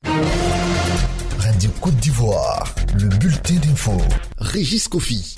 Radio Côte d'Ivoire, le bulletin d'info. Régis Kofi.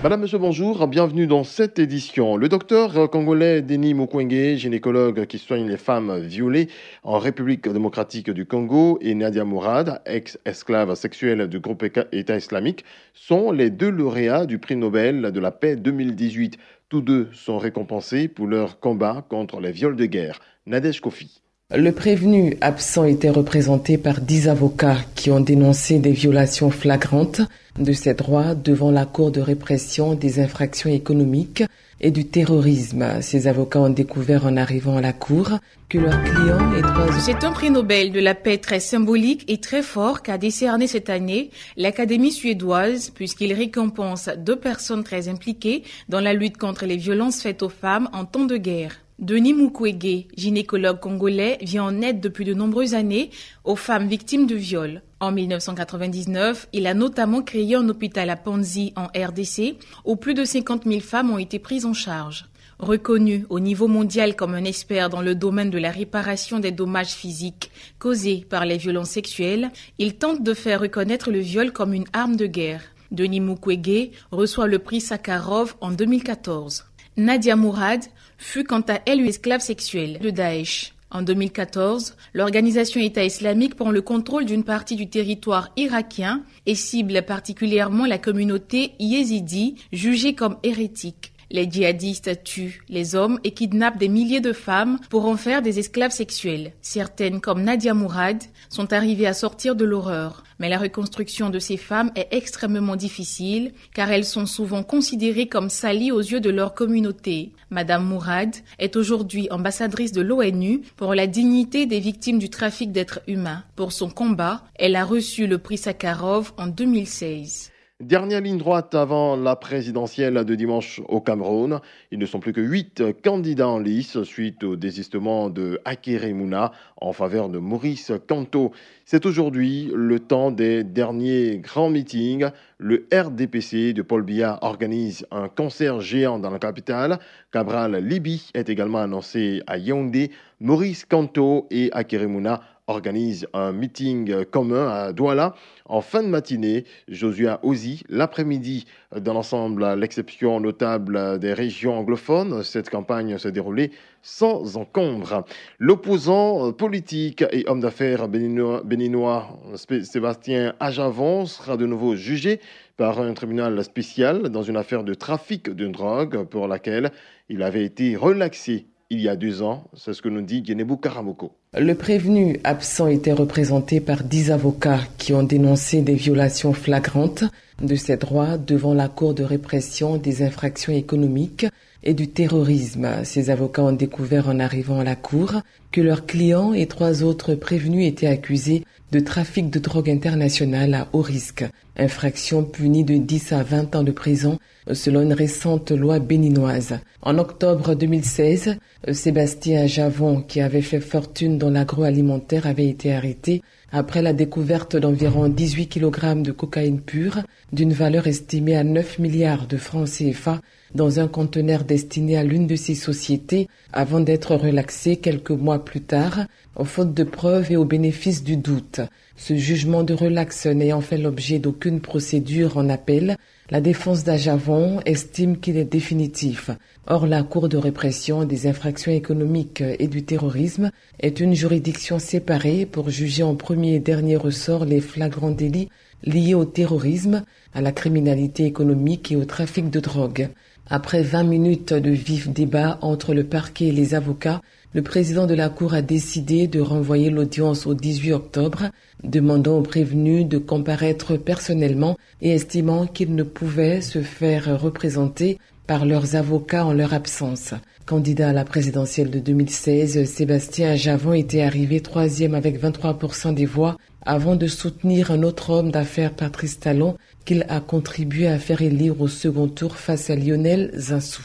Madame, monsieur, bonjour, bienvenue dans cette édition. Le docteur congolais Denis Mukwege, gynécologue qui soigne les femmes violées en République démocratique du Congo, et Nadia Mourad, ex-esclave sexuelle du groupe État islamique, sont les deux lauréats du prix Nobel de la paix 2018. Tous deux sont récompensés pour leur combat contre les viols de guerre. Nadège Kofi. Le prévenu absent était représenté par 10 avocats qui ont dénoncé des violations flagrantes de ses droits devant la Cour de répression des infractions économiques et du terrorisme. Ces avocats ont découvert en arrivant à la Cour que leurs clients et trois... C'est un prix Nobel de la paix très symbolique et très fort qu'a décerné cette année l'Académie suédoise, puisqu'il récompense 2 personnes très impliquées dans la lutte contre les violences faites aux femmes en temps de guerre. Denis Mukwege, gynécologue congolais, vient en aide depuis de nombreuses années aux femmes victimes de viols. En 1999, il a notamment créé un hôpital à Panzi en RDC où plus de 50 000 femmes ont été prises en charge. Reconnu au niveau mondial comme un expert dans le domaine de la réparation des dommages physiques causés par les violences sexuelles, il tente de faire reconnaître le viol comme une arme de guerre. Denis Mukwege reçoit le prix Sakharov en 2014. Nadia Mourad fut quant à elle une esclave sexuelle de Daesh. En 2014, l'organisation État islamique prend le contrôle d'une partie du territoire irakien et cible particulièrement la communauté yézidi, jugée comme hérétique. Les djihadistes tuent les hommes et kidnappent des milliers de femmes pour en faire des esclaves sexuels. Certaines, comme Nadia Mourad, sont arrivées à sortir de l'horreur. Mais la reconstruction de ces femmes est extrêmement difficile car elles sont souvent considérées comme salies aux yeux de leur communauté. Madame Mourad est aujourd'hui ambassadrice de l'ONU pour la dignité des victimes du trafic d'êtres humains. Pour son combat, elle a reçu le prix Sakharov en 2016. Dernière ligne droite avant la présidentielle de dimanche au Cameroun. Ils ne sont plus que 8 candidats en lice suite au désistement de Hakainde Mouna en faveur de Maurice Kamto. C'est aujourd'hui le temps des derniers grands meetings. Le RDPC de Paul Biya organise un concert géant dans la capitale. Cabral Libi est également annoncé à Yaoundé. Maurice Kamto et Hakainde Mouna organisent un meeting commun à Douala. En fin de matinée, Joshua Ozi, l'après-midi, dans l'ensemble, à l'exception notable des régions anglophones, cette campagne se déroulait sans encombre. L'opposant politique et homme d'affaires béninois Sébastien Ajavon sera de nouveau jugé par un tribunal spécial dans une affaire de trafic de drogue pour laquelle il avait été relaxé il y a 2 ans. C'est ce que nous dit Guénébou Karamoko. Le prévenu absent était représenté par 10 avocats qui ont dénoncé des violations flagrantes de ses droits devant la Cour de répression des infractions économiques et du terrorisme. Ces avocats ont découvert en arrivant à la Cour que leurs clients et 3 autres prévenus étaient accusés de trafic de drogue internationale à haut risque, infraction punie de 10 à 20 ans de prison selon une récente loi béninoise. En octobre 2016, Sébastien Ajavon, qui avait fait fortune dans l'agroalimentaire, avait été arrêté après la découverte d'environ 18 kg de cocaïne pure d'une valeur estimée à 9 milliards de francs CFA dans un conteneur destiné à l'une de ces sociétés avant d'être relaxé quelques mois plus tard, faute de preuves et au bénéfice du doute. Ce jugement de relax n'ayant fait l'objet d'aucune procédure en appel, la défense d'Ajavon estime qu'il est définitif. Or, la Cour de répression des infractions économiques et du terrorisme est une juridiction séparée pour juger en premier et dernier ressort les flagrants délits liés au terrorisme, à la criminalité économique et au trafic de drogue. Après 20 minutes de vif débat entre le parquet et les avocats, le président de la Cour a décidé de renvoyer l'audience au 18 octobre, demandant aux prévenus de comparaître personnellement et estimant qu'ils ne pouvaient se faire représenter par leurs avocats en leur absence. Candidat à la présidentielle de 2016, Sébastien Ajavon était arrivé 3e avec 23% des voix avant de soutenir un autre homme d'affaires, Patrice Talon, qu'il a contribué à faire élire au second tour face à Lionel Zinsou.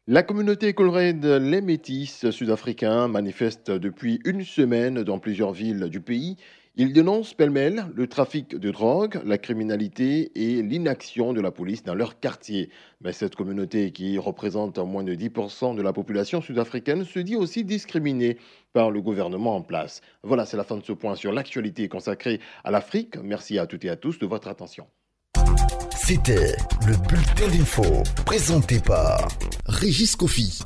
La communauté colorède Les Métis sud-africains manifeste depuis une semaine dans plusieurs villes du pays. Ils dénoncent pêle-mêle le trafic de drogue, la criminalité et l'inaction de la police dans leur quartier. Mais cette communauté, qui représente moins de 10% de la population sud-africaine, se dit aussi discriminée par le gouvernement en place. Voilà, c'est la fin de ce point sur l'actualité consacrée à l'Afrique. Merci à toutes et à tous de votre attention. C'était le bulletin d'info présenté par Régis Kofi.